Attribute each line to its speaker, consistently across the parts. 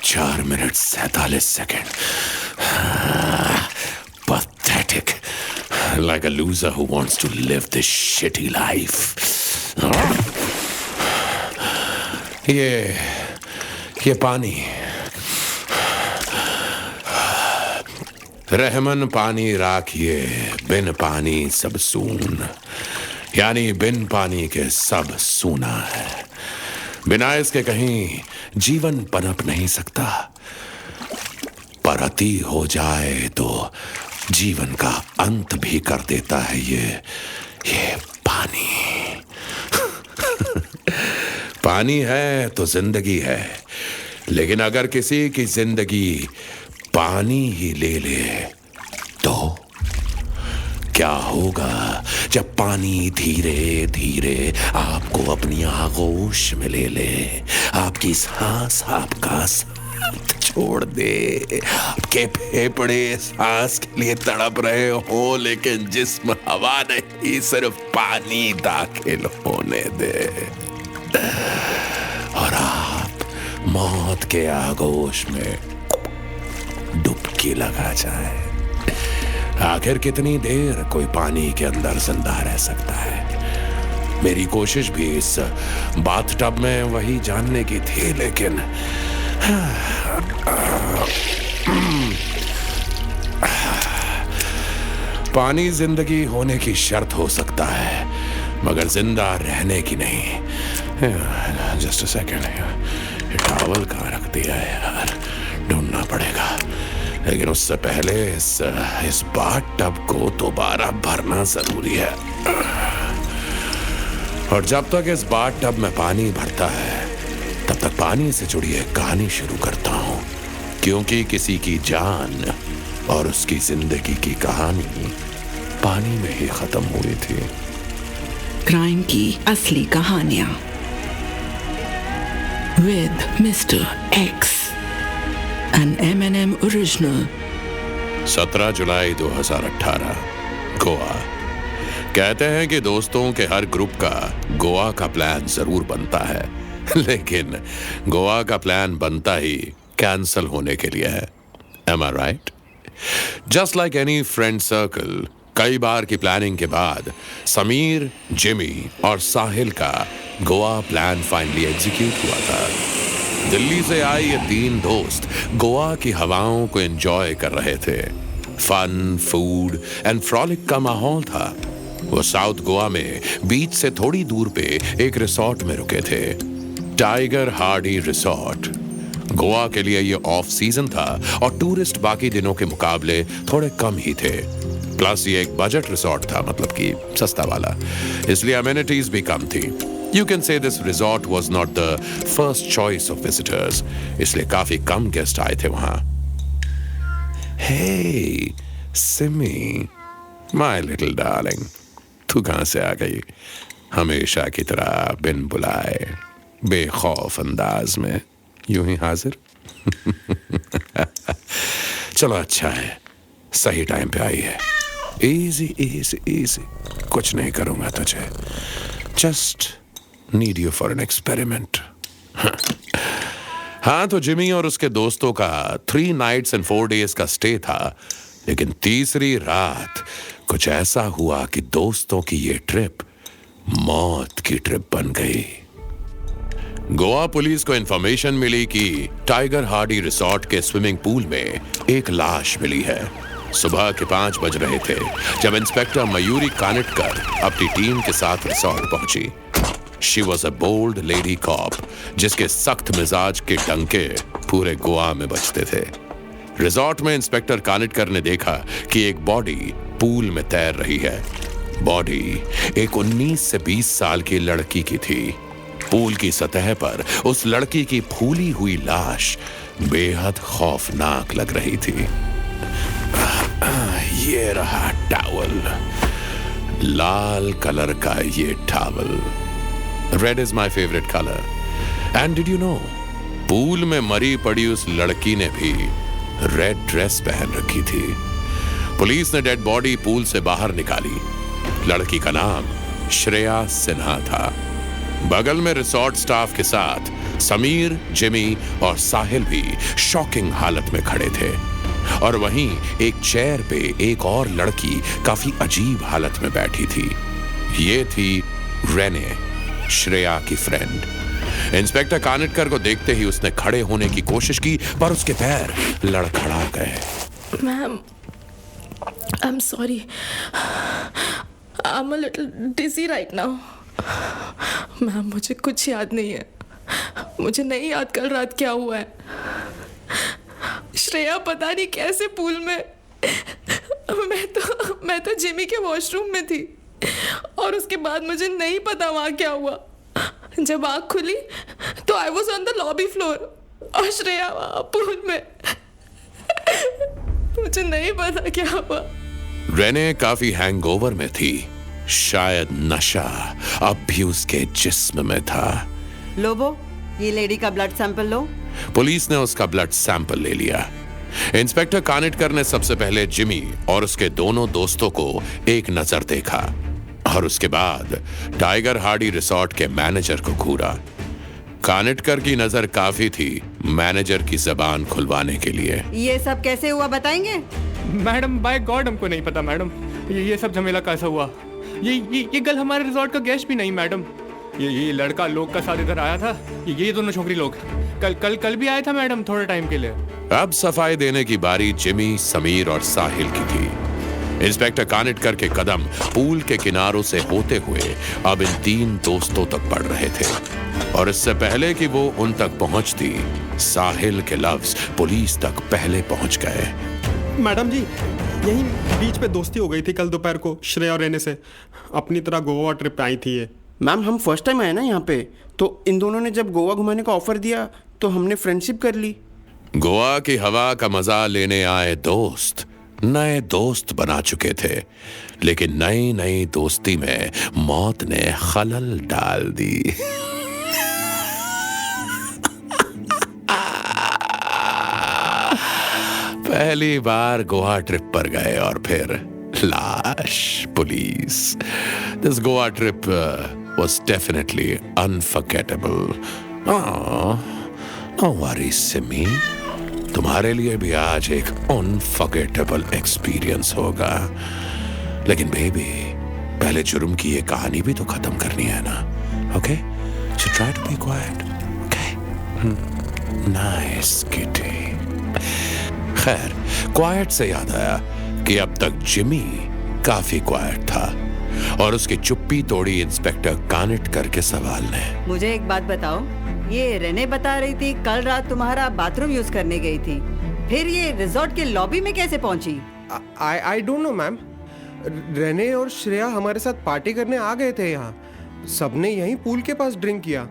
Speaker 1: चार minute 47 second. Pathetic. Like a loser who wants to live this shitty life. ये पानी. रहमन पानी राखिए, बिन पानी सब सून. यानी बिन पानी के सब सूना है. बिना इसके कहीं जीवन पनप नहीं सकता. पर अति हो जाए तो जीवन का अंत भी कर देता है ये पानी. पानी है तो जिंदगी है, लेकिन अगर किसी की जिंदगी पानी ही ले ले तो क्या होगा जब पानी धीरे धीरे आपको अपनी आगोश में ले ले. आपकी सांस आपका साथ छोड़ दे. आपके फेफड़े सांस के लिए तड़प रहे हो, लेकिन जिस्म हवा नहीं, सिर्फ पानी दाखिल होने दे. और आप मौत के आगोश में डुबकी लगा जाए. आखिर कितनी देर कोई पानी के अंदर जिंदा रह सकता है. मेरी कोशिश भी इस बाथटब में वही जानने की थी, लेकिन पानी जिंदगी होने की शर्त हो सकता है, मगर जिंदा रहने की नहीं. Just a second. टॉवल कहाँ रख दिया है यार, ढूंढना पड़ेगा. लेकिन उससे पहले इस बाथटब को दोबारा भरना जरूरी है. और जब तक इस बाथटब में पानी भरता है, तब तक पानी से जुड़ी एक कहानी शुरू करता हूं. क्योंकि किसी की जान और उसकी जिंदगी की कहानी पानी में ही खत्म हुई थी.
Speaker 2: क्राइम की असली कहानियां with mister x, an M&M original.
Speaker 1: 17 जुलाई 2018, गोवा. कहते हैं कि दोस्तों के हर ग्रुप का गोवा का प्लान जरूर बनता है, लेकिन गोवा का प्लान बनता ही कैंसल होने के लिए है. Am I right? Just like any friend circle, कई बार की प्लानिंग के बाद समीर, जिमी और साहिल का गोवा प्लान फाइनली एग्जीक्यूट हुआ था. दिल्ली से आए ये 3 दोस्त गोवा की हवाओं को एंजॉय कर रहे थे. फन, फूड एंड फ्रॉलिक का माहौल था. वो साउथ गोवा में बीच से थोड़ी दूर पे एक रिसोर्ट में रुके थे, टाइगर हार्डी रिसोर्ट. गोवा के लिए ये ऑफ सीजन था और टूरिस्ट बाकी दिनों के मुकाबले थोड़े कम ही थे. प्लस ये एक बजट रिसोर्ट था, मतलब कि सस्ता वाला, इसलिए अमेनिटीज भी कम थी. You can say this resort was not the first choice of visitors, इसलिए काफी कम गेस्ट आए थे वहां. Hey, Simi, my little darling, तू कहां से आ गई? हमेशा की तरह बिन बुलाए, बेखौफ अंदाज में यूं ही हाजिर. चलो अच्छा है, सही टाइम पे आई है. इजी इजी इजी, कुछ नहीं करूंगा तुझे. Just need you for an experiment. हाँ, तो जिमी और उसके दोस्तों का 3 nights and 4 days का स्टे था. लेकिन तीसरी रात कुछ ऐसा हुआ कि दोस्तों की ये ट्रिप मौत की ट्रिप बन गई. गोवा पुलिस को इंफॉर्मेशन मिली कि टाइगर हार्डी रिसोर्ट के स्विमिंग पूल में एक लाश मिली है. सुबह के 5 बज रहे थे जब इंस्पेक्टर मयूरी कानिटकर अपनी टीम के साथ रिसोर्ट पहुंची. She was a bold lady cop, जिसके सख्त मिजाज के डंके पूरे गोवा में बजते थे. रिसोर्ट में इंस्पेक्टर कानिटकर ने देखा कि एक बॉडी पूल में तैर रही है. बॉडी एक 19 से 20 साल की लड़की की थी. पूल की सतह पर उस लड़की की फूली हुई लाश बेहद खौफनाक लग रही थी. ये रहा टॉवल. लाल कलर का ये towel. Red is my favourite colour. And did you know, pool में मरी पड़ी उस लड़की ने भी रेड ड्रेस पहन रखी थी। पुलिस ने डेड बॉडी पूल से बाहर निकाली। लड़की का नाम श्रेया सिन्हा था। बगल में रिसोर्ट स्टाफ के साथ समीर, जिमी और साहिल भी शॉकिंग हालत में खड़े थे। और वहीं एक चेयर पे एक और लड़की काफी अजीब हालत में बैठी थी। ये थी रेने, श्रेया की फ्रेंड। इंस्पेक्टर कानिटकर को देखते ही उसने खड़े होने की कोशिश की, पर उसके पैर लड़खड़ा गए।
Speaker 3: Ma'am, I'm sorry. I'm a little dizzy right now. Ma'am, मुझे कुछ याद नहीं है। मुझे नहीं याद कल रात क्या हुआ है। श्रेया पता नहीं कैसे पूल में, मैं तो जिमी के वॉशरूम में थी और उसके बाद मुझे नहीं पता वहाँ क्या हुआ। जब आँख खुली तो I was on the lobby floor और श्रेया वहाँ पूल में। मुझे नहीं पता क्या हुआ।
Speaker 1: रेने काफी हैंगओवर में थी। शायद नशा अब भी उसके जिस्म में था।
Speaker 4: लोबो, ये लेडी का ब्लड सैंपल लो।
Speaker 1: पुलिस ने उसका ब्लड सैंपल ले लिया। इंस्पेक्टर कानिटकर ने सबसे पहले जिमी और उसके दोनों दोस्तों को एक नजर देखा और उसके बाद टाइगर हार्डी रिसोर्ट के मैनेजर को घूरा। कानिटकर की नजर काफी थी मैनेजर की जबान खुलवाने के लिए।
Speaker 4: ये सब कैसे हुआ बताएंगे?
Speaker 5: मैडम, बाय गॉड हमको नहीं पता मैडम। ये सब झमेला कैसा हुआ? ये कल हमारे रिसोर्ट का गेस्ट भी नहीं मैडम। ये लड़का लोग का साथ इधर आया था। ये दोनों छोकरी लोग कल भी आया था मैडम, थोड़े टाइम के लिए।
Speaker 1: अब सफाई देने की बारी जिमी, समीर और साहिल की थी। इंस्पेक्टर कानिटकर के कदम पूल के किनारों से होते हुए अब इन तीन दोस्तों तक पड़ रहे थे और इससे पहले कि वो उन तक पहुंचती, साहिल के लफ्ज पुलिस तक पहले पहुंच गए।
Speaker 6: मैडम जी, यहीं बीच पे दोस्ती हो गई थी कल दोपहर को श्रेया और रेने से। अपनी तरह गोवा ट्रिप पे आई थी ये।
Speaker 7: मैम, हम फर्स्ट टाइम आए ना यहाँ पे, तो इन दोनों ने जब गोवा घुमाने का ऑफर दिया तो हमने फ्रेंडशिप कर ली।
Speaker 1: गोवा की हवा का मजा लेने आए दोस्त नए दोस्त बना चुके थे, लेकिन नई नई दोस्ती में मौत ने खलल डाल दी। पहली बार गोवा ट्रिप पर गए और फिर लाश, police. This Goa trip was definitely unforgettable. No worries, Simi, तुम्हारे लिए भी आज एक अनफॉरगेटेबल एक्सपीरियंस होगा। लेकिन बेबी, पहले जुर्म की ये कहानी भी तो खत्म करनी है ना। Okay, so try to be quiet. Okay? Nice kitty. खैर, क्वाइट से याद आया कि अब तक जिमी काफी क्वाइट था और उसकी चुप्पी तोड़ी इंस्पेक्टर कानिटकर के सवाल ने।
Speaker 4: मुझे एक बात बताओ, ये रेने बता रही थी कल रात तुम्हारा बाथरूम यूज करने गई थी, फिर ये रिजॉर्ट के लॉबी में कैसे पहुंची?
Speaker 6: I don't know ma'am. Renee और श्रेया हमारे साथ पार्टी करने आ गए थे यहाँ। सबने यहीं पूल के पास ड्रिंक किया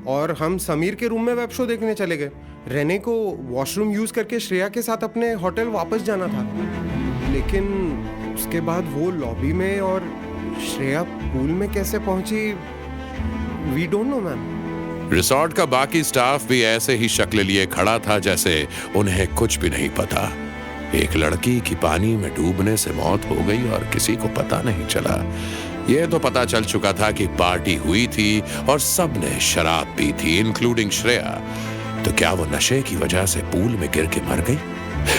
Speaker 6: और हम समीर के रूम में वेब शो देखने चले गए। रेने को वॉशरूम यूज करके श्रेया के साथ अपने होटल वापस जाना था, लेकिन उसके बाद वो लॉबी में और श्रेया पूल में कैसे पहुंची, we don't know ma'am.
Speaker 1: Resort का बाकी स्टाफ भी ऐसे ही शक्ल लिए खड़ा था जैसे उन्हें कुछ भी नहीं पता। एक लड़की की पानी में डूबने से मौत हो गई और किसी को पता नहीं चला। यह तो पता चल चुका था कि पार्टी हुई थी और सबने शराब पी थी, इंक्लूडिंग श्रेया। तो क्या वो नशे की वजह से पूल में गिर के मर गई?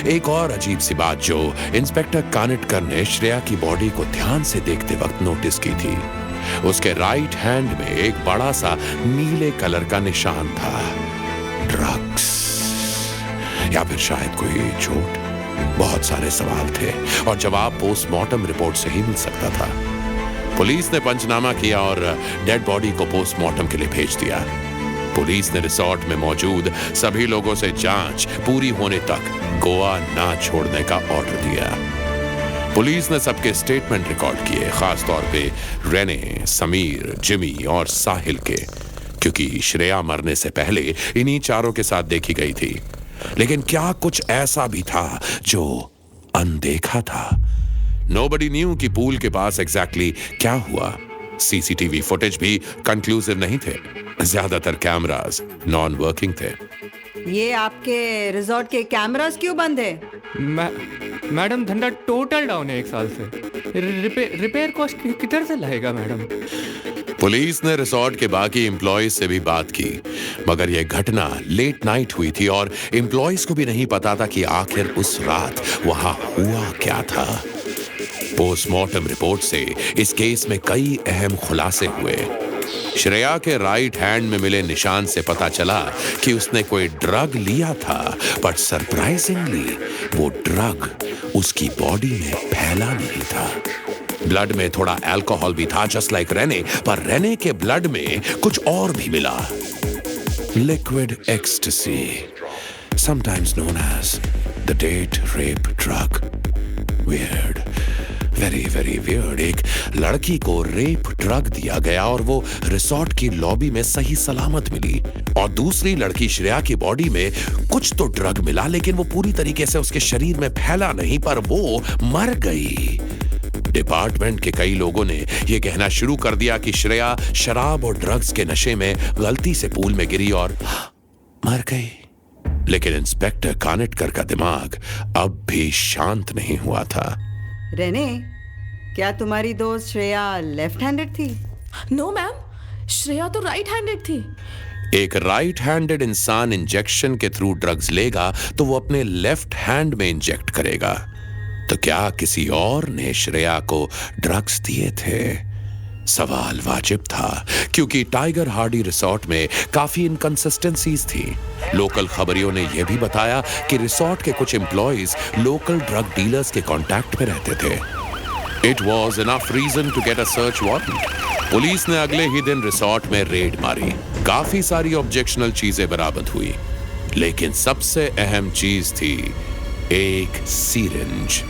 Speaker 1: एक और अजीब सी बात जो इंस्पेक्टर कानिटकर ने श्रेया की बॉडी को ध्यान से देखते वक्त नोटिस की थी, उसके राइट हैंड में एक बड़ा सा नीले कलर का निशान था। ड्रग्स या फिर शायद कोई चोट? बहुत सारे सवाल थे और जवाब पोस्टमार्टम रिपोर्ट से ही मिल सकता था। पुलिस ने पंचनामा किया और डेड बॉडी को पोस्टमार्टम के लिए भेज दिया। पुलिस ने रिसोर्ट में मौजूद सभी लोगों से जांच पूरी होने तक गोवा ना छोड़ने का ऑर्डर दिया। पुलिस ने सबके स्टेटमेंट रिकॉर्ड किए, खास तौर पे रेने, समीर, जिमी और साहिल के, क्योंकि श्रेया मरने से पहले इन्हीं चारों के साथ देखी गई थी। लेकिन क्या कुछ ऐसा भी था जो अनदेखा था? नोबडी न्यू कि पूल के पास एग्जैक्टली क्या हुआ। सीसीटीवी फुटेज भी कंक्लूसिव नहीं थे, ज्यादातर कैमरास नॉन वर्किंग थे।
Speaker 4: ये आपके रिजॉर्ट के कैमरास क्यों बंद है?
Speaker 5: मैडम धंधा टोटल डाउन है 1 साल से। रिपेयर कॉस्ट किधर से लाएगा मैडम?
Speaker 1: पुलिस ने रिसोर्ट के बाकी एम्प्लॉयज से भी बात की, मगर यह घटना लेट नाइट हुई थी और एम्प्लॉयज को भी नहीं पता था कि आखिर उस रात वहां हुआ क्या था। पोस्टमार्टम रिपोर्ट से इस केस में कई अहम खुलासे हुए। श्रेया के राइट हैंड में मिले निशान से पता चला कि उसने कोई ड्रग लिया था, बट सरप्राइजिंगली वो ड्रग उसकी बॉडी में फैला नहीं था। ब्लड में थोड़ा अल्कोहल भी था, जस्ट लाइक रेने, पर रेने के ब्लड में कुछ और भी मिला। Liquid ecstasy, sometimes known as the date rape drug. Weird, very very weird. एक लड़की को रेप ड्रग दिया गया और वो रिसोर्ट की लॉबी में सही सलामत मिली, और दूसरी लड़की श्रेया की बॉडी में कुछ तो ड्रग मिला, लेकिन वो पूरी तरीके से उसके शरीर में फैला नहीं, पर वो मर गई। डिपार्टमेंट के कई लोगों ने यह कहना शुरू कर दिया कि श्रेया शराब और ड्रग्स के नशे में गलती से पूल में गिरी और मर गई। लेकिन इंस्पेक्टर कानेटकर का दिमाग अब भी शांत नहीं हुआ था।
Speaker 4: रेने, क्या तुम्हारी दोस्त श्रेया लेफ्ट हैंडेड थी?
Speaker 3: नो मैम, श्रेया तो राइट हैंडेड थी।
Speaker 1: एक राइट हैंडेड इंसान इंजेक्शन के थ्रू ड्रग्स लेगा तो वो अपने लेफ्ट हैंड में इंजेक्ट करेगा, तो क्या किसी और ने श्रेया को ड्रग्स दिए थे? सवाल वाजिब था, क्योंकि टाइगर हार्डी रिसोर्ट में काफी इनकंसिस्टेंसीज थी। लोकल खबरियों ने यह भी बताया कि रिसोर्ट के कुछ एम्प्लॉयज लोकल ड्रग डीलर्स के कांटेक्ट में रहते थे। It was enough reason to get a search warrant. Police ने अगले ही दिन रिसोर्ट में रेड मारी। काफी सारी ऑब्जेक्शनल चीजें बरामद हुई, लेकिन सबसे अहम चीज थी एक सिरिंज।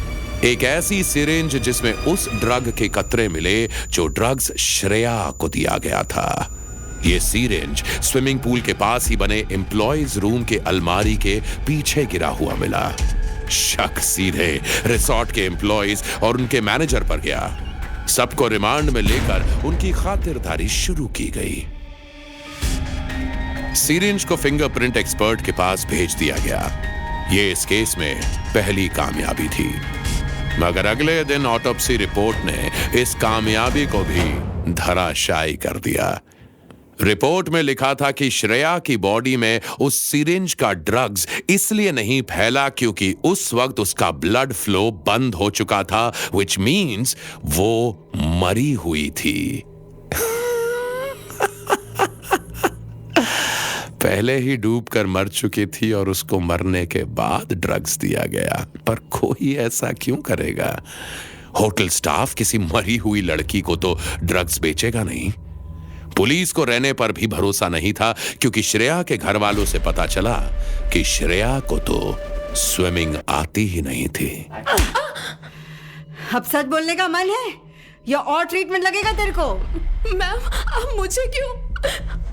Speaker 1: एक ऐसी सिरिंज जिसमें उस ड्रग के कतरे मिले जो ड्रग्स श्रेया को दिया गया था। यह सिरिंज स्विमिंग पूल के पास ही बने एम्प्लॉयज रूम के अलमारी के पीछे गिरा हुआ मिला। शक सीधे रिसोर्ट के एम्प्लॉयज और उनके मैनेजर पर गया। सबको रिमांड में लेकर उनकी खातिरदारी शुरू की गई। सिरिंज को फिंगरप्रिंट एक्सपर्ट के पास भेज दिया गया। यह इस केस में पहली कामयाबी थी, मगर अगले दिन ऑटोप्सी रिपोर्ट ने इस कामयाबी को भी धराशायी कर दिया। रिपोर्ट में लिखा था कि श्रेया की बॉडी में उस सिरिंज का ड्रग्स इसलिए नहीं फैला क्योंकि उस वक्त उसका ब्लड फ्लो बंद हो चुका था, विच मीन्स वो मरी हुई थी। पहले ही डूबकर मर चुकी थी और उसको मरने के बाद ड्रग्स दिया गया। पर कोई ऐसा क्यों करेगा? होटल स्टाफ किसी मरी हुई लड़की को तो ड्रग्स बेचेगा नहीं। पुलिस को रहने पर भी भरोसा नहीं था, क्योंकि श्रेया के घर वालों से पता चला कि श्रेया को तो स्विमिंग आती ही नहीं थी।
Speaker 4: अब सच बोलने का मन है या और ट्रीटमेंट लगेगा तेरे को?
Speaker 3: मैम, अब मुझे क्यों?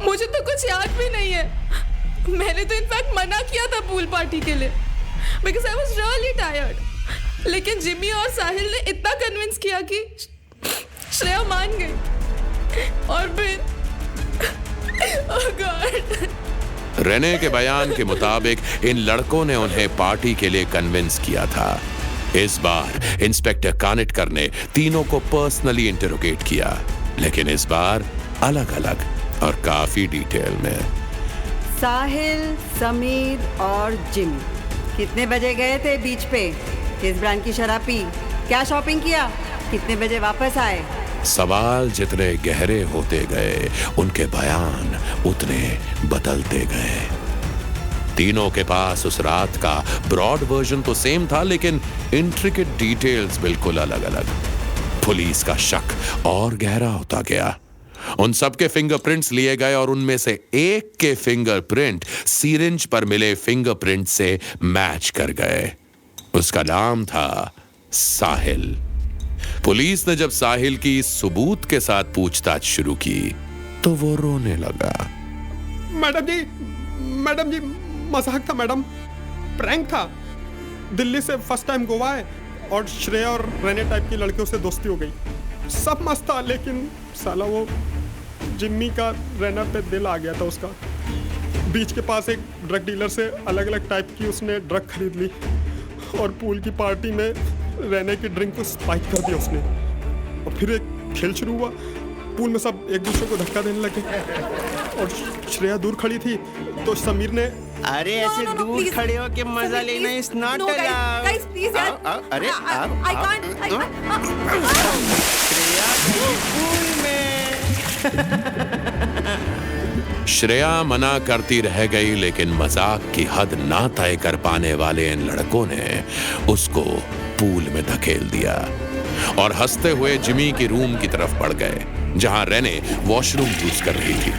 Speaker 3: मुझे तो कुछ याद भी नहीं है। मैंने तो इनफैक्ट मना किया था पूल पार्टी के लिए, because I was really tired. लेकिन जिमी और साहिल ने इतना कन्विंस किया कि श्रेया मान गई। और फिर ओह गॉड।
Speaker 1: रेने के बयान के मुताबिक इन लड़कों ने उन्हें पार्टी के लिए कन्विंस किया था। इस बार इंस्पेक्टर कानेटकर ने तीनों को पर्सनली इंटरोगेट किया, लेकिन इस बार अलग अलग और काफी डिटेल में।
Speaker 4: साहिल, समीर और जिमी कितने बजे गए थे बीच पे? किस ब्रांड की शराब पी? क्या शॉपिंग किया? कितने बजे वापस आए?
Speaker 1: सवाल जितने गहरे होते गए, उनके बयान उतने बदलते गए। तीनों के पास उस रात का ब्रॉड वर्जन तो सेम था, लेकिन इंट्रिकेट डिटेल्स बिल्कुल अलग अलग। पुलिस का शक और गहरा होता गया। उन सबके फिंगरप्रिंट्स लिए गए और उनमें से एक के फिंगरप्रिंट सिरिंज पर मिले फिंगरप्रिंट से मैच कर गए। उसका नाम था साहिल। पुलिस ने जब साहिल की इस सबूत के साथ पूछताछ शुरू की तो वो रोने लगा।
Speaker 6: मैडम जी मजाक था मैडम, प्रैंक था। दिल्ली से फर्स्ट टाइम गोवा है
Speaker 8: और श्रेया और रेने टाइप की लड़कियों से दोस्ती हो गई। सब मस्त था, लेकिन साला वो जिम्मी का रेना पे दिल आ गया था उसका। बीच के पास एक ड्रग डीलर से अलग अलग टाइप की उसने ड्रग खरीद ली और पूल की पार्टी में रेने की ड्रिंक को स्पाइक कर दिया उसने। और फिर एक खेल शुरू हुआ, पूल में सब एक दूसरे को धक्का देने लगे और श्रेया दूर खड़ी थी तो समीर ने
Speaker 7: अरे ऐसे दूर खड़े हो के मजा लेना is not allowed.
Speaker 4: Guys please यार,
Speaker 7: अरे
Speaker 4: आई कांट।
Speaker 7: श्रेया पूल में।
Speaker 1: श्रेया मना करती रह गई, लेकिन मजाक की हद ना तय कर पाने वाले इन लड़कों ने उसको पूल में धकेल दिया और हंसते हुए जिमी की रूम की तरफ बढ़ गए, जहां रेने वॉशरूम यूज कर रही थी।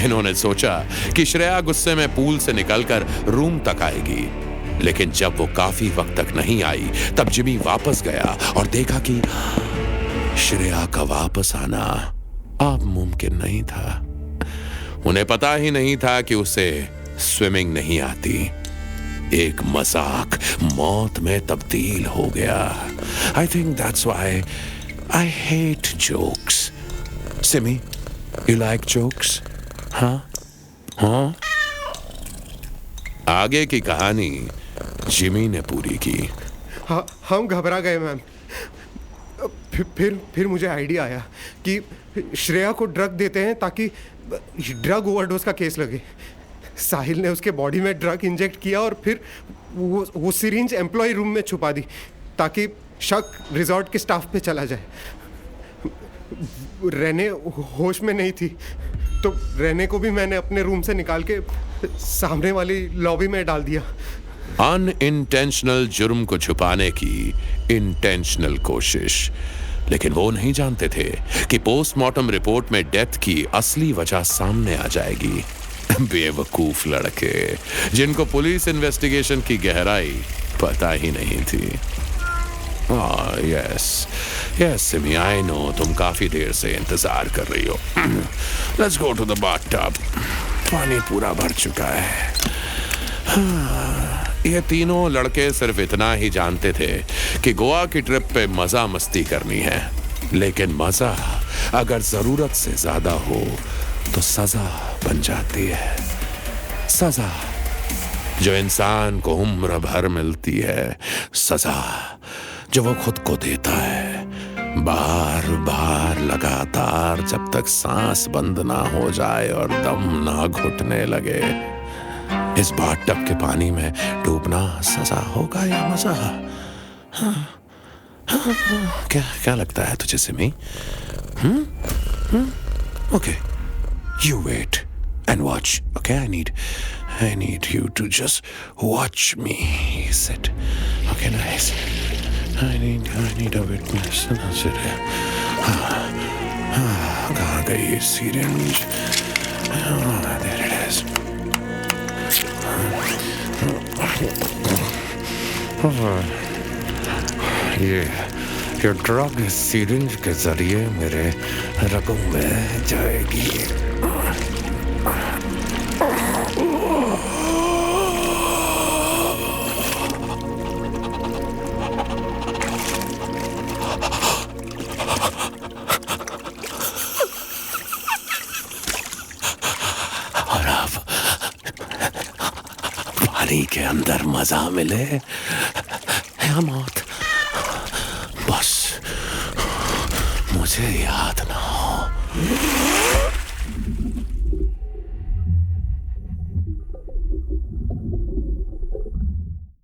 Speaker 1: इन्होंने सोचा कि श्रेया गुस्से में पूल से निकलकर रूम तक आएगी, लेकिन जब वो काफी वक्त तक नहीं आई तब जिमी वापस गया और देखा कि श्रेया का वापस आना अब मुमकिन नहीं था। उन्हें पता ही नहीं था कि उसे स्विमिंग नहीं आती। एक मजाक मौत में तब्दील हो गया। I think that's why I hate jokes. Simi, you like jokes? हाँ हाँ। आगे की कहानी जिमी ने पूरी की।
Speaker 6: हाँ, हम घबरा गए मैम। फिर मुझे आइडिया आया कि श्रेया को ड्रग देते हैं ताकि ड्रग ओवरडोज का केस लगे। साहिल ने उसके बॉडी में ड्रग इंजेक्ट किया और फिर वो सिरिंज एम्प्लॉय रूम में छुपा दी ताकि शक रिजॉर्ट के स्टाफ पे चला जाए। रेने होश में नहीं थी तो रेने को भी मैंने अपने रूम से निकाल के सामने वाली लॉबी में डाल दिया।
Speaker 1: अनइंटेंशनल जुर्म को छुपाने की इंटेंशनल कोशिश। लेकिन वो नहीं जानते थे कि पोस्टमार्टम रिपोर्ट में डेथ की असली वजह सामने आ जाएगी। बेवकूफ लड़के जिनको पुलिस इन्वेस्टिगेशन की गहराई पता ही नहीं थी। यस सिमी, आई नो तुम काफी देर से इंतजार कर रही हो। Let's go to the bathtub. पानी पूरा भर चुका है। ये तीनों लड़के सिर्फ इतना ही जानते थे कि गोवा की ट्रिप पे मजा मस्ती करनी है, लेकिन मजा अगर जरूरत से ज्यादा हो तो सजा बन जाती है। सजा जो इंसान को उम्र भर मिलती है, सजा जो वो खुद को देता है, बार बार लगातार, जब तक सांस बंद ना हो जाए और दम ना घुटने लगे। इस बाथटब के पानी में डूबना सजा होगा या मजा? क्या लगता है तुझे Simi? Okay, you wait and watch. Okay, I need you to just watch me. Sit. Okay, nice. I need a witness. कहाँ गई syringe? There it is. ये ड्रग सिरिंज के जरिए मेरे रगों में जाएगी। और अब पानी के अंदर मजा मिले या मौत, बस मुझे याद ना हो।